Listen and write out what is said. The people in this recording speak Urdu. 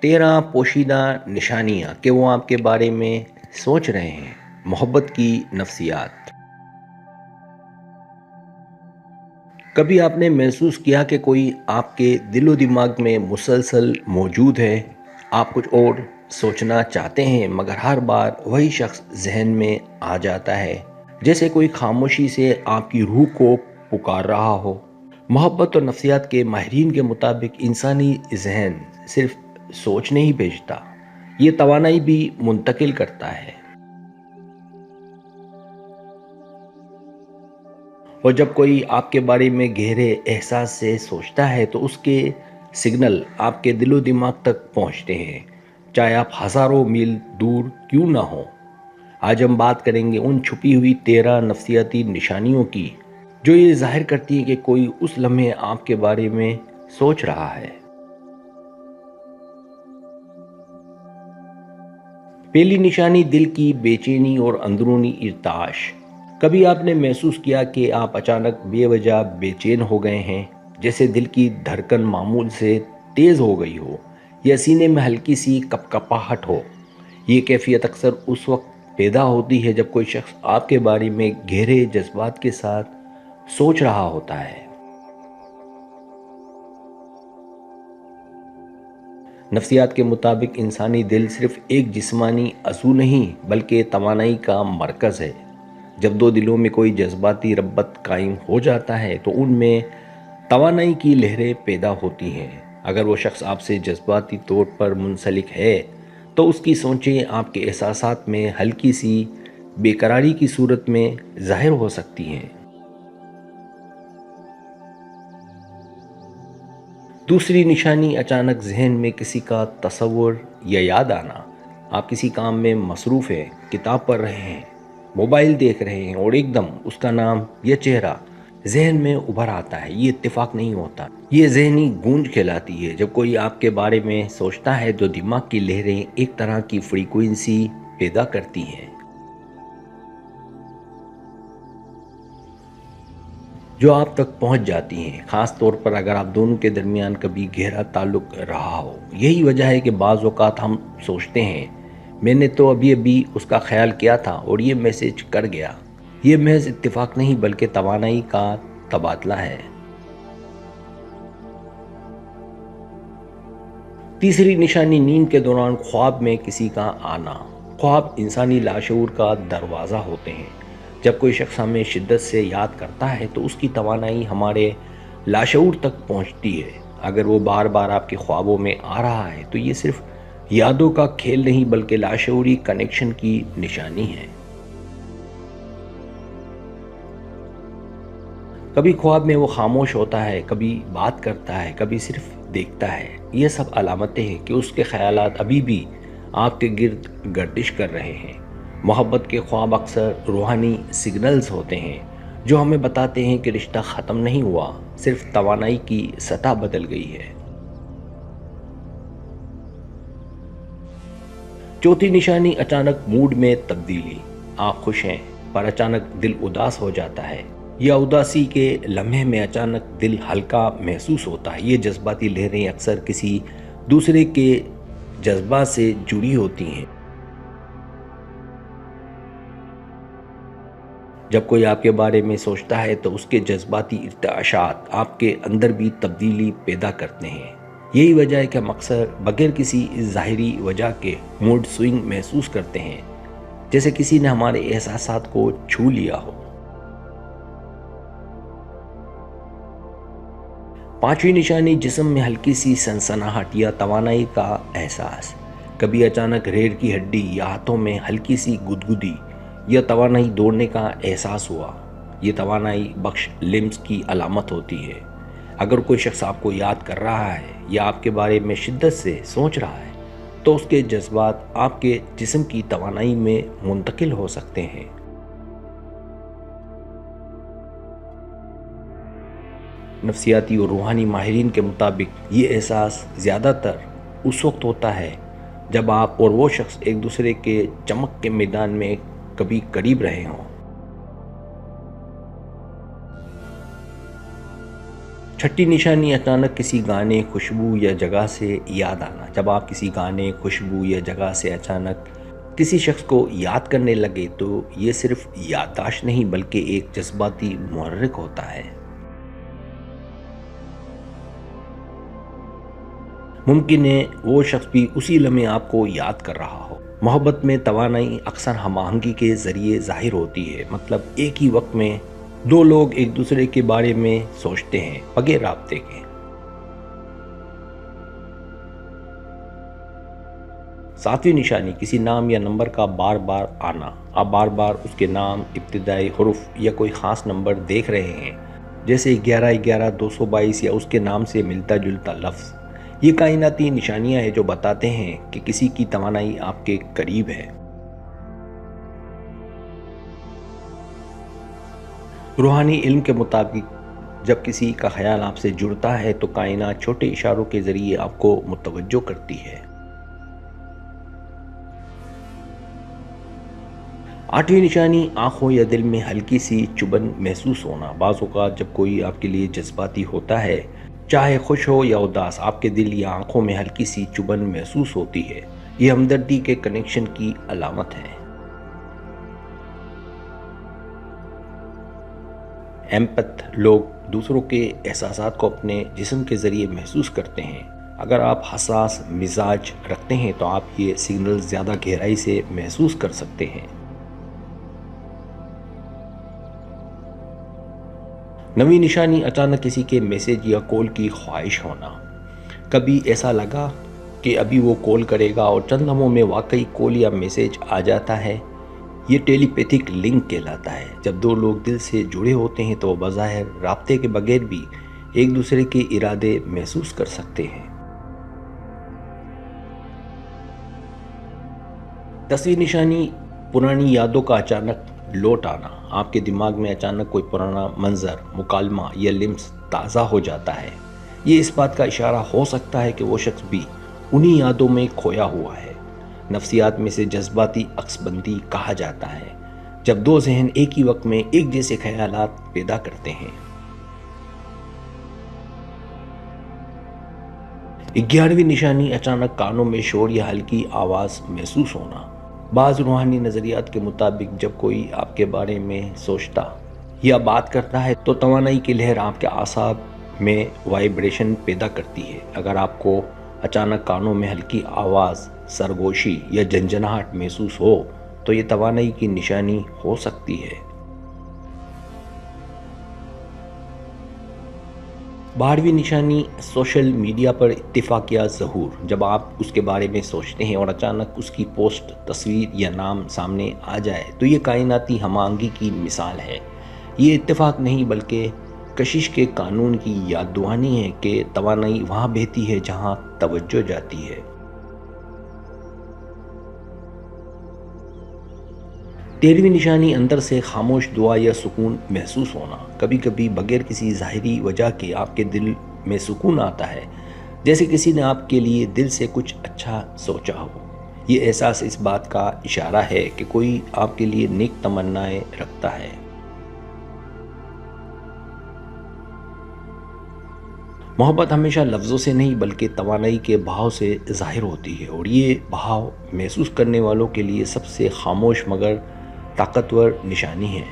13 پوشیدہ نشانیاں کہ وہ آپ کے بارے میں سوچ رہے ہیں۔ محبت کی نفسیات۔ کبھی آپ نے محسوس کیا کہ کوئی آپ کے دل و دماغ میں مسلسل موجود ہے؟ آپ کچھ اور سوچنا چاہتے ہیں مگر ہر بار وہی شخص ذہن میں آ جاتا ہے، جیسے کوئی خاموشی سے آپ کی روح کو پکار رہا ہو۔ محبت اور نفسیات کے ماہرین کے مطابق انسانی ذہن صرف سوچ نہیں بھیجتا، یہ توانائی بھی منتقل کرتا ہے۔ اور جب کوئی آپ کے بارے میں گہرے احساس سے سوچتا ہے تو اس کے سگنل آپ کے دل و دماغ تک پہنچتے ہیں، چاہے آپ ہزاروں میل دور کیوں نہ ہوں۔ آج ہم بات کریں گے ان چھپی ہوئی 13 نفسیاتی نشانیوں کی جو یہ ظاہر کرتی ہیں کہ کوئی اس لمحے آپ کے بارے میں سوچ رہا ہے۔ پہلی نشانی دل کی بے چینی اور اندرونی ارتعاش۔ کبھی آپ نے محسوس کیا کہ آپ اچانک بے وجہ بے چین ہو گئے ہیں، جیسے دل کی دھڑکن معمول سے تیز ہو گئی ہو یا سینے میں ہلکی سی کپکپاہٹ ہو۔ یہ کیفیت اکثر اس وقت پیدا ہوتی ہے جب کوئی شخص آپ کے بارے میں گہرے جذبات کے ساتھ سوچ رہا ہوتا ہے۔ نفسیات کے مطابق انسانی دل صرف ایک جسمانی عضو نہیں بلکہ توانائی کا مرکز ہے۔ جب دو دلوں میں کوئی جذباتی ربط قائم ہو جاتا ہے تو ان میں توانائی کی لہریں پیدا ہوتی ہیں۔ اگر وہ شخص آپ سے جذباتی طور پر منسلک ہے تو اس کی سوچیں آپ کے احساسات میں ہلکی سی بے قراری کی صورت میں ظاہر ہو سکتی ہیں۔ دوسری نشانی اچانک ذہن میں کسی کا تصور یا یاد آنا۔ آپ کسی کام میں مصروف ہیں، کتاب پڑھ رہے ہیں، موبائل دیکھ رہے ہیں اور ایک دم اس کا نام یا چہرہ ذہن میں ابھر آتا ہے۔ یہ اتفاق نہیں ہوتا، یہ ذہنی گونج کہلاتی ہے۔ جب کوئی آپ کے بارے میں سوچتا ہے تو دماغ کی لہریں ایک طرح کی فریکوینسی پیدا کرتی ہیں جو آپ تک پہنچ جاتی ہیں، خاص طور پر اگر آپ دونوں کے درمیان کبھی گہرا تعلق رہا ہو۔ یہی وجہ ہے کہ بعض اوقات ہم سوچتے ہیں میں نے تو ابھی اس کا خیال کیا تھا اور یہ میسج کر گیا۔ یہ محض اتفاق نہیں بلکہ توانائی کا تبادلہ ہے۔ تیسری نشانی نیند کے دوران خواب میں کسی کا آنا۔ خواب انسانی لاشعور کا دروازہ ہوتے ہیں۔ جب کوئی شخص ہمیں شدت سے یاد کرتا ہے تو اس کی توانائی ہمارے لاشعور تک پہنچتی ہے۔ اگر وہ بار بار آپ کے خوابوں میں آ رہا ہے تو یہ صرف یادوں کا کھیل نہیں بلکہ لاشعوری کنیکشن کی نشانی ہے۔ کبھی خواب میں وہ خاموش ہوتا ہے، کبھی بات کرتا ہے، کبھی صرف دیکھتا ہے۔ یہ سب علامتیں ہیں کہ اس کے خیالات ابھی بھی آپ کے گرد گردش کر رہے ہیں۔ محبت کے خواب اکثر روحانی سگنلز ہوتے ہیں جو ہمیں بتاتے ہیں کہ رشتہ ختم نہیں ہوا، صرف توانائی کی سطح بدل گئی ہے۔ چوتھی نشانی اچانک موڈ میں تبدیلی۔ آپ خوش ہیں پر اچانک دل اداس ہو جاتا ہے، یا اداسی کے لمحے میں اچانک دل ہلکا محسوس ہوتا ہے۔ یہ جذباتی لہریں اکثر کسی دوسرے کے جذبات سے جڑی ہوتی ہیں۔ جب کوئی آپ کے بارے میں سوچتا ہے تو اس کے جذباتی ارتعاشات آپ کے اندر بھی تبدیلی پیدا کرتے ہیں۔ یہی وجہ ہے کہ ہم اکثر بغیر کسی ظاہری وجہ کے موڈ سوئنگ محسوس کرتے ہیں، جیسے کسی نے ہمارے احساسات کو چھو لیا ہو۔ پانچویں نشانی جسم میں ہلکی سی سنسناہٹ یا توانائی کا احساس۔ کبھی اچانک ریڑھ کی ہڈی یا ہاتھوں میں ہلکی سی گدگدی یا توانائی دوڑنے کا احساس ہوا۔ یہ توانائی بخش لمس کی علامت ہوتی ہے۔ اگر کوئی شخص آپ کو یاد کر رہا ہے یا آپ کے بارے میں شدت سے سوچ رہا ہے تو اس کے جذبات آپ کے جسم کی توانائی میں منتقل ہو سکتے ہیں۔ نفسیاتی اور روحانی ماہرین کے مطابق یہ احساس زیادہ تر اس وقت ہوتا ہے جب آپ اور وہ شخص ایک دوسرے کے چمک کے میدان میں کبھی قریب رہے ہوں۔ چھٹی نشانی اچانک کسی گانے، خوشبو یا جگہ سے یاد آنا۔ جب آپ کسی گانے، خوشبو یا جگہ سے اچانک کسی شخص کو یاد کرنے لگے تو یہ صرف یادداشت نہیں بلکہ ایک جذباتی محرک ہوتا ہے۔ ممکن ہے وہ شخص بھی اسی لمحے آپ کو یاد کر رہا ہو۔ محبت میں توانائی اکثر ہم آہنگی کے ذریعے ظاہر ہوتی ہے، مطلب ایک ہی وقت میں دو لوگ ایک دوسرے کے بارے میں سوچتے ہیں بغیر رابطے کے۔ ساتویں نشانی کسی نام یا نمبر کا بار بار آنا۔ آپ بار بار اس کے نام، ابتدائی حرف یا کوئی خاص نمبر دیکھ رہے ہیں، جیسے 11 222 یا اس کے نام سے ملتا جلتا لفظ۔ یہ کائناتی نشانیاں ہیں جو بتاتے ہیں کہ کسی کی توانائی آپ کے قریب ہے۔ روحانی علم کے مطابق جب کسی کا خیال آپ سے جڑتا ہے تو کائنات چھوٹے اشاروں کے ذریعے آپ کو متوجہ کرتی ہے۔ آٹھویں نشانی آنکھوں یا دل میں ہلکی سی چبھن محسوس ہونا۔ بعض اوقات جب کوئی آپ کے لیے جذباتی ہوتا ہے، چاہے خوش ہو یا اداس، آپ کے دل یا آنکھوں میں ہلکی سی چبھن محسوس ہوتی ہے۔ یہ ہمدردی کے کنیکشن کی علامت ہے۔ ایمپتھ لوگ دوسروں کے احساسات کو اپنے جسم کے ذریعے محسوس کرتے ہیں۔ اگر آپ حساس مزاج رکھتے ہیں تو آپ یہ سگنل زیادہ گہرائی سے محسوس کر سکتے ہیں۔ نویں نشانی اچانک کسی کے میسج یا کال کی خواہش ہونا۔ کبھی ایسا لگا کہ ابھی وہ کال کرے گا اور چند لمحوں میں واقعی کال یا میسج آ جاتا ہے۔ یہ ٹیلی پیتھک لنک کہلاتا ہے۔ جب دو لوگ دل سے جڑے ہوتے ہیں تو وہ بظاہر رابطے کے بغیر بھی ایک دوسرے کے ارادے محسوس کر سکتے ہیں۔ 10ویں نشانی پرانی یادوں کا اچانک لوٹ آنا۔ آپ کے دماغ میں اچانک کوئی پرانا منظر، مکالمہ یا لمس تازہ ہو جاتا ہے۔ یہ اس بات کا اشارہ ہو سکتا ہے کہ وہ شخص بھی انہی یادوں میں کھویا ہوا ہے۔ نفسیات میں سے جذباتی عکس بندی کہا جاتا ہے، جب دو ذہن ایک ہی وقت میں ایک جیسے خیالات پیدا کرتے ہیں۔ 11ویں نشانی اچانک کانوں میں شور یا ہلکی آواز محسوس ہونا۔ بعض روحانی نظریات کے مطابق جب کوئی آپ کے بارے میں سوچتا یا بات کرتا ہے تو توانائی کی لہر آپ کے اعصاب میں وائبریشن پیدا کرتی ہے۔ اگر آپ کو اچانک کانوں میں ہلکی آواز، سرگوشی یا جھنجھناہٹ محسوس ہو تو یہ توانائی کی نشانی ہو سکتی ہے۔ 12ویں نشانی سوشل میڈیا پر اتفاقیہ ظہور۔ جب آپ اس کے بارے میں سوچتے ہیں اور اچانک اس کی پوسٹ، تصویر یا نام سامنے آ جائے تو یہ کائناتی ہم آہنگی کی مثال ہے۔ یہ اتفاق نہیں بلکہ کشش کے قانون کی یاد دہانی ہے کہ توانائی وہاں بہتی ہے جہاں توجہ جاتی ہے۔ 13ویں نشانی اندر سے خاموش دعا یا سکون محسوس ہونا۔ کبھی کبھی بغیر کسی ظاہری وجہ کے آپ کے دل میں سکون آتا ہے، جیسے کسی نے آپ کے لیے دل سے کچھ اچھا سوچا ہو۔ یہ احساس اس بات کا اشارہ ہے کہ کوئی آپ کے لیے نیک تمنائیں رکھتا ہے۔ محبت ہمیشہ لفظوں سے نہیں بلکہ توانائی کے بہاؤ سے ظاہر ہوتی ہے، اور یہ بہاؤ محسوس کرنے والوں کے لیے سب سے خاموش مگر طاقتور نشانی ہے۔